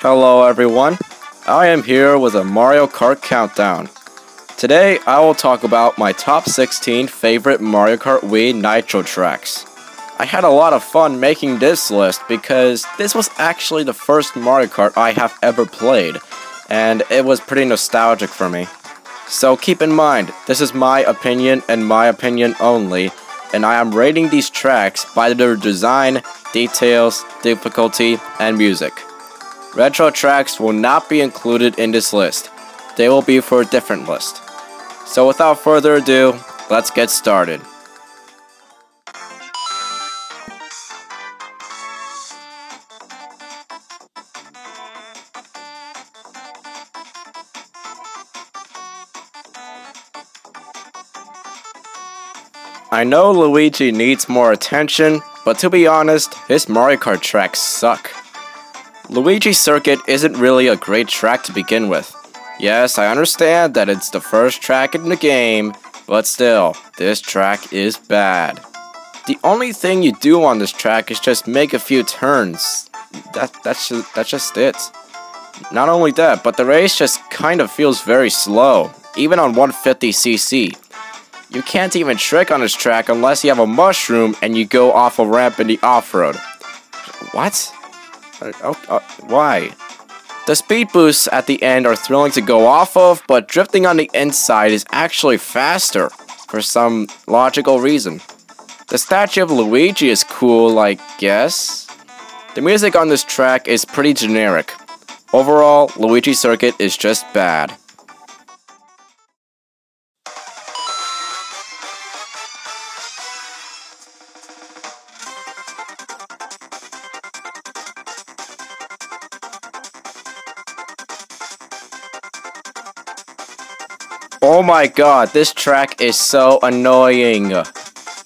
Hello everyone, I am here with a Mario Kart countdown. Today I will talk about my top 16 favorite Mario Kart Wii Nitro tracks. I had a lot of fun making this list because this was actually the first Mario Kart I have ever played, and it was pretty nostalgic for me. So keep in mind, this is my opinion and my opinion only, and I am rating these tracks by their design, details, difficulty, and music. Retro tracks will not be included in this list. They will be for a different list. So without further ado, let's get started. I know Luigi needs more attention, but to be honest, his Mario Kart tracks suck. Luigi Circuit isn't really a great track to begin with. Yes, I understand that it's the first track in the game, but still, this track is bad. The only thing you do on this track is just make a few turns. That's just it. Not only that, but the race just kind of feels very slow, even on 150cc. You can't even trick on this track unless you have a mushroom and you go off a ramp in the off-road. What? Why? The speed boosts at the end are thrilling to go off of, but drifting on the inside is actually faster, for some logical reason. The statue of Luigi is cool, I guess. The music on this track is pretty generic. Overall, Luigi Circuit is just bad. Oh my god, this track is so annoying.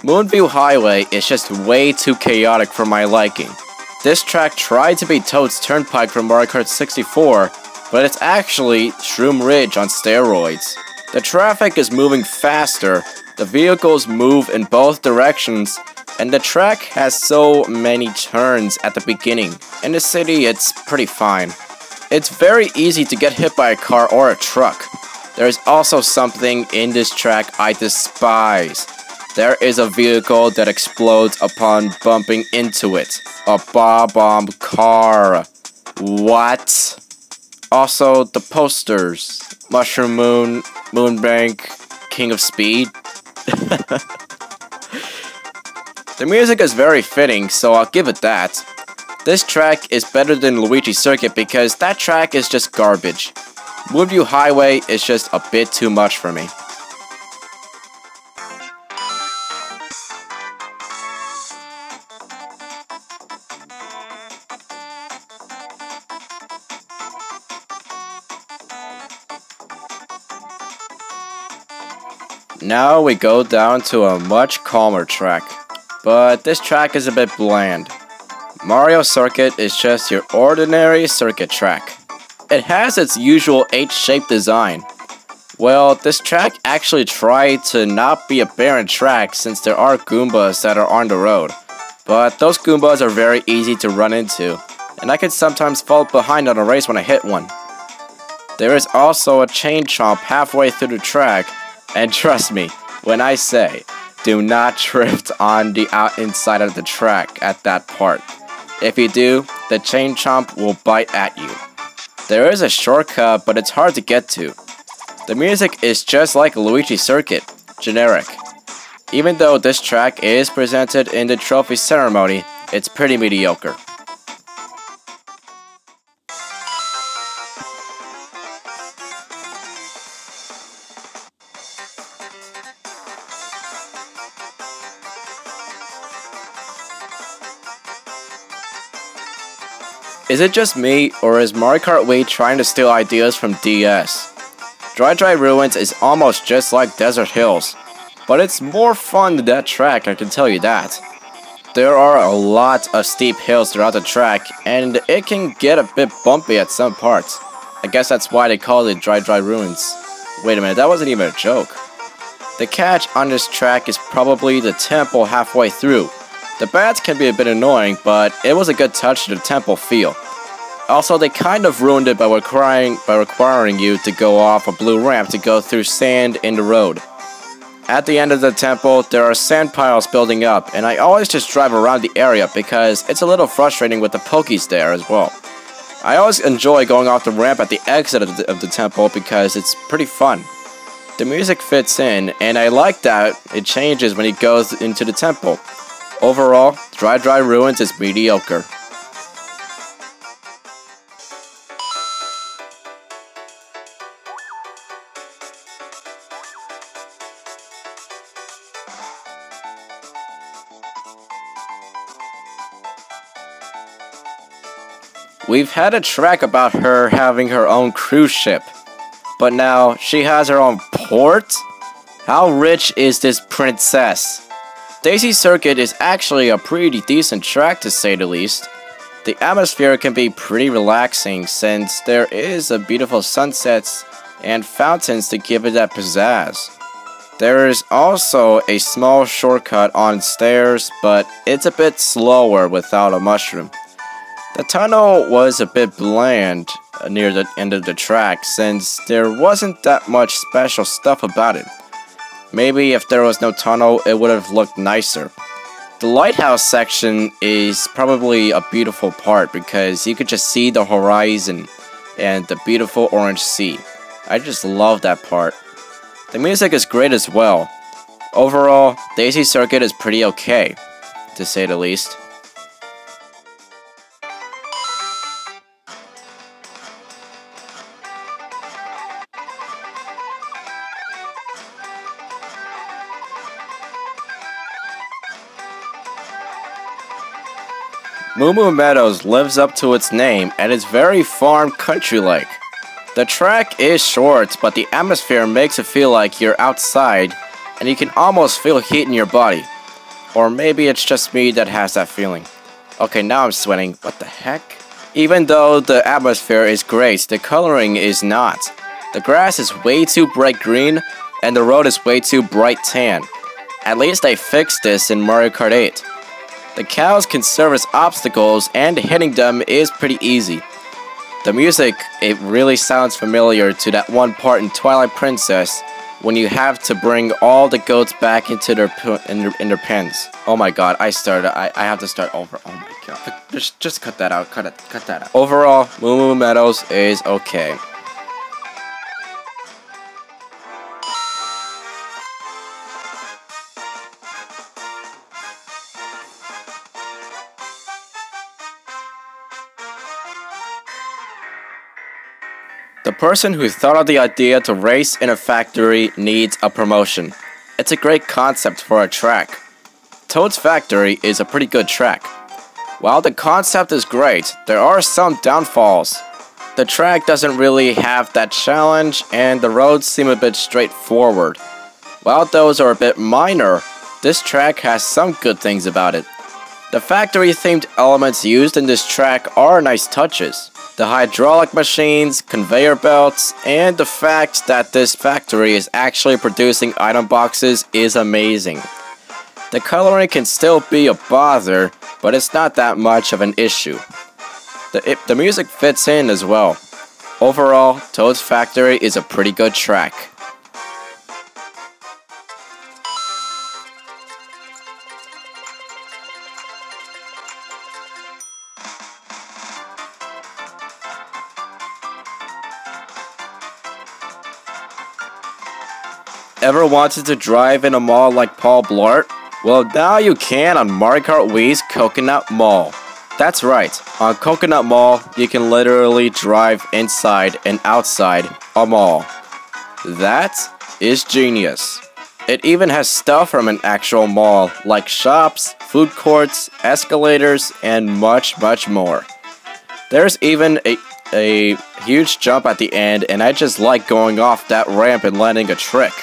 Moonview Highway is just way too chaotic for my liking. This track tried to be Toad's Turnpike from Mario Kart 64, but it's actually Shroom Ridge on steroids. The traffic is moving faster, the vehicles move in both directions, and the track has so many turns at the beginning. In the city, it's pretty fine. It's very easy to get hit by a car or a truck. There is also something in this track I despise. There is a vehicle that explodes upon bumping into it. A bomb car. What? Also, the posters. Mushroom Moon, Moonbank, King of Speed. The music is very fitting, so I'll give it that. This track is better than Luigi Circuit because that track is just garbage. Moonview Highway is just a bit too much for me. Now we go down to a much calmer track, but this track is a bit bland. Mario Circuit is just your ordinary circuit track. It has its usual H-shaped design. Well, this track actually tried to not be a barren track since there are Goombas that are on the road. But those Goombas are very easy to run into, and I can sometimes fall behind on a race when I hit one. There is also a chain chomp halfway through the track, and trust me when I say, do not drift on the inside of the track at that part. If you do, the chain chomp will bite at you. There is a shortcut, but it's hard to get to. The music is just like Luigi Circuit, generic. Even though this track is presented in the trophy ceremony, it's pretty mediocre. Is it just me, or is Mario Kart Wii trying to steal ideas from DS? Dry Ruins is almost just like Desert Hills, but it's more fun than that track, I can tell you that. There are a lot of steep hills throughout the track, and it can get a bit bumpy at some parts. I guess that's why they call it Dry Ruins. Wait a minute, that wasn't even a joke. The catch on this track is probably the temple halfway through. The bats can be a bit annoying, but it was a good touch to the temple feel. Also, they kind of ruined it by requiring you to go off a blue ramp to go through sand in the road. At the end of the temple, there are sand piles building up, and I always just drive around the area because it's a little frustrating with the pokies there as well. I always enjoy going off the ramp at the exit of the temple because it's pretty fun. The music fits in, and I like that it changes when it goes into the temple. Overall, Dry Dry Ruins is mediocre. We've had a track about her having her own cruise ship, but now she has her own port? How rich is this princess? Daisy Circuit is actually a pretty decent track to say the least. The atmosphere can be pretty relaxing since there is a beautiful sunsets and fountains to give it that pizzazz. There is also a small shortcut on stairs, but it's a bit slower without a mushroom. The tunnel was a bit bland near the end of the track since there wasn't that much special stuff about it. Maybe if there was no tunnel, it would have looked nicer. The lighthouse section is probably a beautiful part because you could just see the horizon and the beautiful orange sea. I just love that part. The music is great as well. Overall, Daisy Circuit is pretty okay, to say the least. Moo Moo Meadows lives up to its name and is very farm country-like. The track is short, but the atmosphere makes it feel like you're outside and you can almost feel heat in your body. Or maybe it's just me that has that feeling. Okay, now I'm sweating. What the heck? Even though the atmosphere is great, the coloring is not. The grass is way too bright green and the road is way too bright tan. At least they fixed this in Mario Kart 8. The cows can serve as obstacles and hitting them is pretty easy. The music, it really sounds familiar to that one part in Twilight Princess when you have to bring all the goats back into their pens. Oh my god, I have to start over. Oh my god. Just cut that out, cut that out. Overall, Moo Moo Meadows is okay. The person who thought of the idea to race in a factory needs a promotion. It's a great concept for a track. Toad's Factory is a pretty good track. While the concept is great, there are some downfalls. The track doesn't really have that challenge and the roads seem a bit straightforward. While those are a bit minor, this track has some good things about it. The factory-themed elements used in this track are nice touches. The hydraulic machines, conveyor belts, and the fact that this factory is actually producing item boxes is amazing. The coloring can still be a bother, but it's not that much of an issue. The music fits in as well. Overall, Toad's Factory is a pretty good track. Ever wanted to drive in a mall like Paul Blart? Well, now you can on Mario Kart Wii's Coconut Mall. That's right, on Coconut Mall, you can literally drive inside and outside a mall. That is genius. It even has stuff from an actual mall, like shops, food courts, escalators, and much more. There's even a huge jump at the end, and I just like going off that ramp and landing a trick.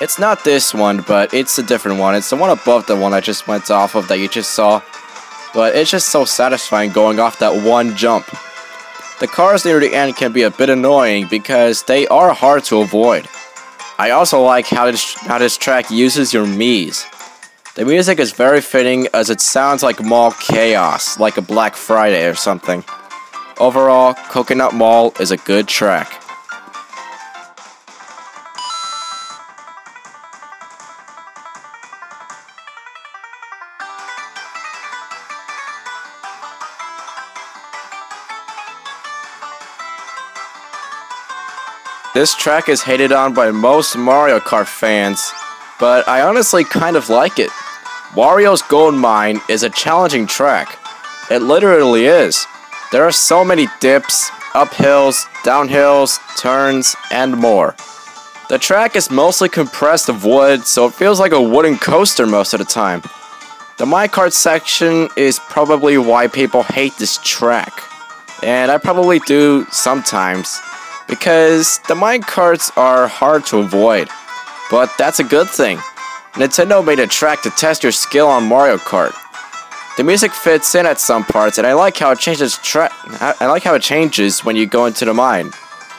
It's not this one, but it's a different one. It's the one above the one I just went off of that you just saw. But it's just so satisfying going off that one jump. The cars near the end can be a bit annoying because they are hard to avoid. I also like how this track uses your Miis. The music is very fitting as it sounds like mall chaos, like a Black Friday or something. Overall, Coconut Mall is a good track. This track is hated on by most Mario Kart fans, but I honestly kind of like it. Wario's Gold Mine is a challenging track. It literally is. There are so many dips, uphills, downhills, turns, and more. The track is mostly compressed of wood, so it feels like a wooden coaster most of the time. The minecart section is probably why people hate this track. And I probably do sometimes, because the minecarts are hard to avoid. But that's a good thing. Nintendo made a track to test your skill on Mario Kart. The music fits in at some parts, and I like how it changes when you go into the mine.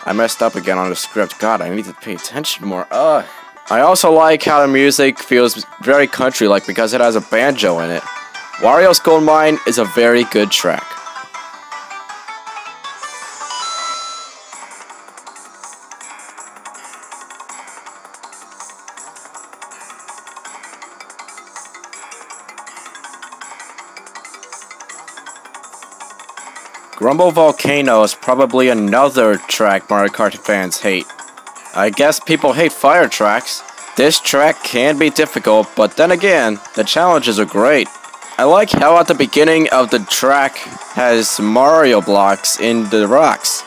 I messed up again on the script. God, I need to pay attention more. Ugh. I also like how the music feels very country-like because it has a banjo in it. Wario's Gold Mine is a very good track. Grumble Volcano is probably another track Mario Kart fans hate. I guess people hate fire tracks. This track can be difficult, but then again, the challenges are great. I like how at the beginning of the track has Mario blocks in the rocks.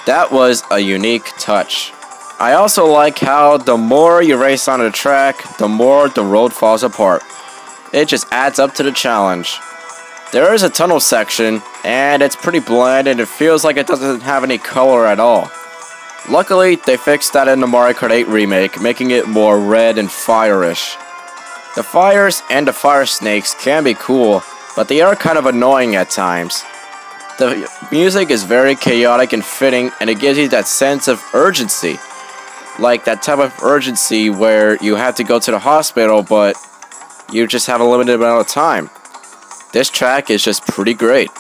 That was a unique touch. I also like how the more you race on the track, the more the road falls apart. It just adds up to the challenge. There is a tunnel section, and it's pretty bland and it feels like it doesn't have any color at all. Luckily, they fixed that in the Mario Kart 8 remake, making it more red and fire-ish. The fires and the fire snakes can be cool, but they are kind of annoying at times. The music is very chaotic and fitting, and it gives you that sense of urgency. Like that type of urgency where you have to go to the hospital, but you just have a limited amount of time. This track is just pretty great.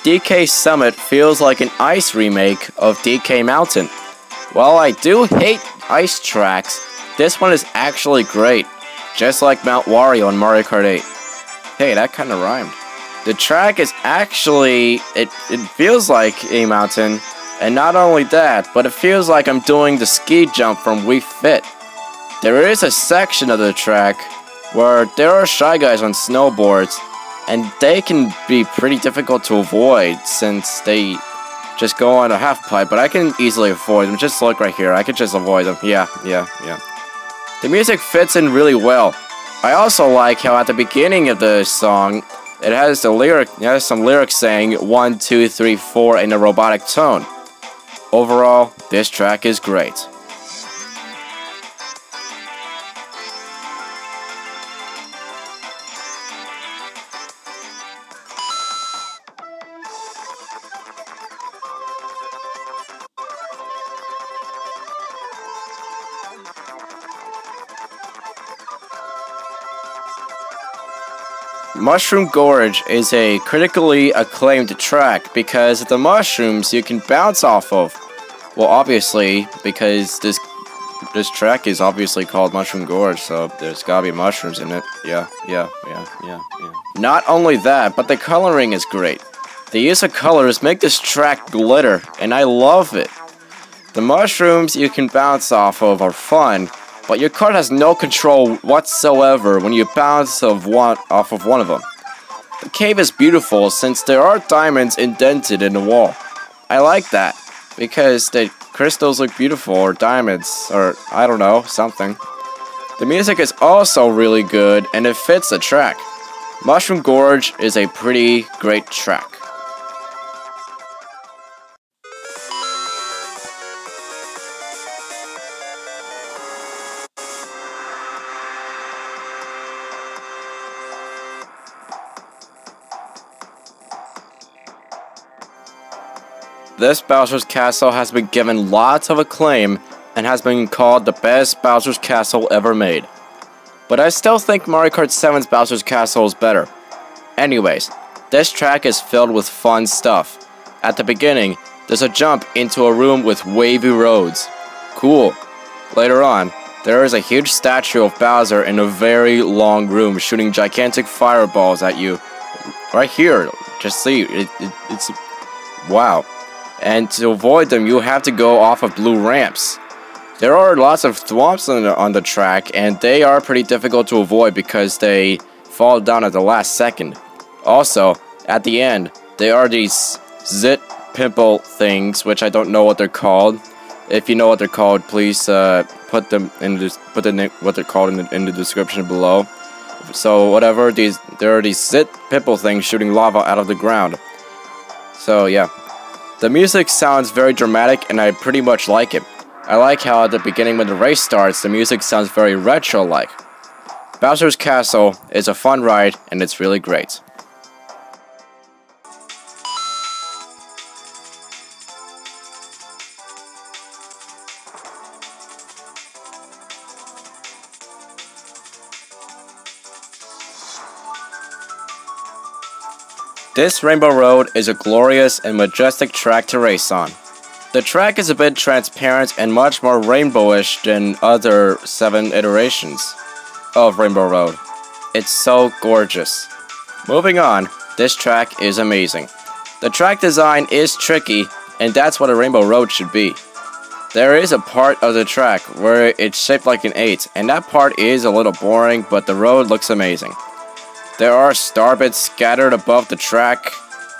DK Summit feels like an ice remake of DK Mountain. While I do hate ice tracks, this one is actually great, just like Mount Wario in Mario Kart 8. Hey, that kind of rhymed. The track is actually, it feels like a mountain, and not only that, but it feels like I'm doing the ski jump from Wii Fit. There is a section of the track where there are Shy Guys on snowboards, and they can be pretty difficult to avoid since they just go on a half pipe, but I can easily avoid them. Just look right here, I could just avoid them. Yeah. The music fits in really well. I also like how at the beginning of the song, it has some lyrics saying 1, 2, 3, 4 in a robotic tone. Overall, this track is great. Mushroom Gorge is a critically acclaimed track because the mushrooms you can bounce off of. Well, obviously, because this track is obviously called Mushroom Gorge, so there's gotta be mushrooms in it. Yeah. Not only that, but the coloring is great. The use of colors make this track glitter, and I love it. The mushrooms you can bounce off of are fun, but your cart has no control whatsoever when you bounce off of one of them. The cave is beautiful since there are diamonds indented in the wall. I like that, because the crystals look beautiful, or diamonds, or I don't know, something. The music is also really good, and it fits the track. Mushroom Gorge is a pretty great track. This Bowser's Castle has been given lots of acclaim and has been called the best Bowser's Castle ever made. But I still think Mario Kart 7's Bowser's Castle is better. Anyways, this track is filled with fun stuff. At the beginning, there's a jump into a room with wavy roads. Cool. Later on, there is a huge statue of Bowser in a very long room shooting gigantic fireballs at you. Right here, just see, it's... wow. And to avoid them, you have to go off of blue ramps. There are lots of thwomps on the track, and they are pretty difficult to avoid because they fall down at the last second. Also, at the end, there are these zit pimple things, which I don't know what they're called. If you know what they're called, please put what they're called in the description below. So whatever, there are these zit pimple things shooting lava out of the ground. So yeah, the music sounds very dramatic, and I pretty much like it. I like how at the beginning when the race starts, the music sounds very retro-like. Bowser's Castle is a fun ride, and it's really great. This Rainbow Road is a glorious and majestic track to race on. The track is a bit transparent and much more rainbowish than other 7 iterations of Rainbow Road. It's so gorgeous. Moving on, this track is amazing. The track design is tricky, and that's what a Rainbow Road should be. There is a part of the track where it's shaped like an 8, and that part is a little boring, but the road looks amazing. There are star bits scattered above the track,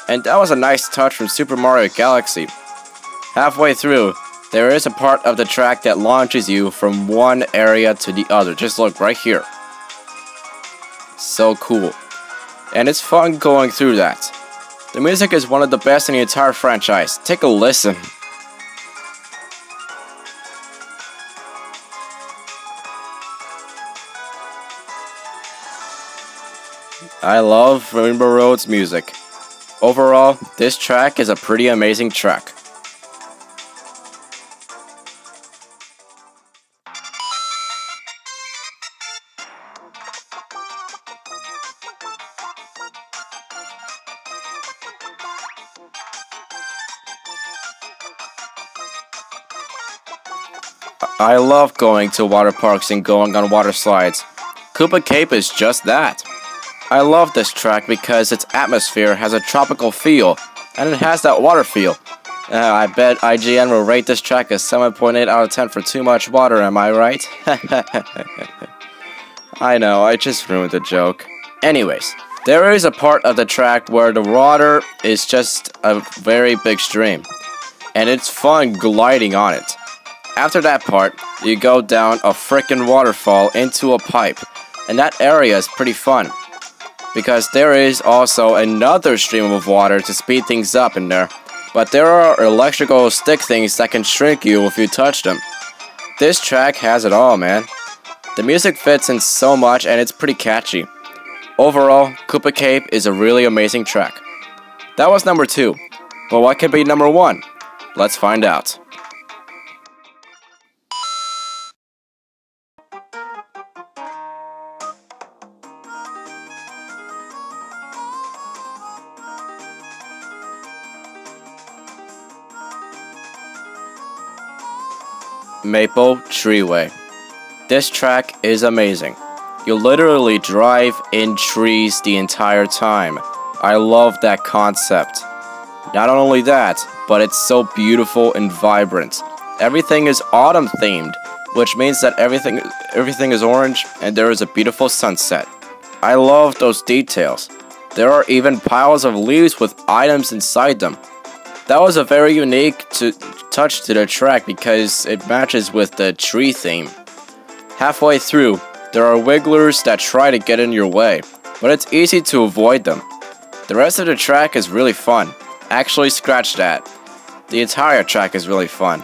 and that was a nice touch from Super Mario Galaxy. Halfway through, there is a part of the track that launches you from one area to the other. Just look right here. So cool. And it's fun going through that. The music is one of the best in the entire franchise. Take a listen. I love Rainbow Road's music. Overall, this track is a pretty amazing track. I love going to water parks and going on water slides. Koopa Cape is just that. I love this track because its atmosphere has a tropical feel, and it has that water feel. I bet IGN will rate this track a 7.8 out of 10 for too much water, am I right? I know, I just ruined the joke. Anyways, there is a part of the track where the water is just a very big stream, and it's fun gliding on it. After that part, you go down a frickin' waterfall into a pipe, and that area is pretty fun. Because there is also another stream of water to speed things up in there, but there are electrical stick things that can shrink you if you touch them. This track has it all, man. The music fits in so much and it's pretty catchy. Overall, Koopa Cape is a really amazing track. That was number 2, but what could be number 1? Let's find out. Maple Treeway. This track is amazing. You literally drive in trees the entire time. I love that concept. Not only that, but it's so beautiful and vibrant. Everything is autumn themed, which means that everything is orange and there is a beautiful sunset. I love those details. There are even piles of leaves with items inside them. That was a very unique touch to the track because it matches with the tree theme. Halfway through, there are wigglers that try to get in your way, but it's easy to avoid them. The rest of the track is really fun. Actually, scratch that. The entire track is really fun.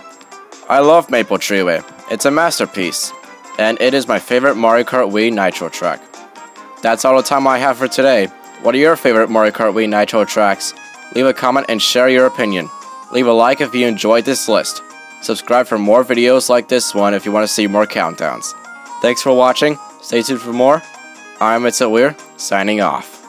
I love Maple Treeway. It's a masterpiece, and it is my favorite Mario Kart Wii Nitro track. That's all the time I have for today. What are your favorite Mario Kart Wii Nitro tracks? Leave a comment and share your opinion. Leave a like if you enjoyed this list. Subscribe for more videos like this one if you want to see more countdowns. Thanks for watching. Stay tuned for more. I'm Weir, signing off.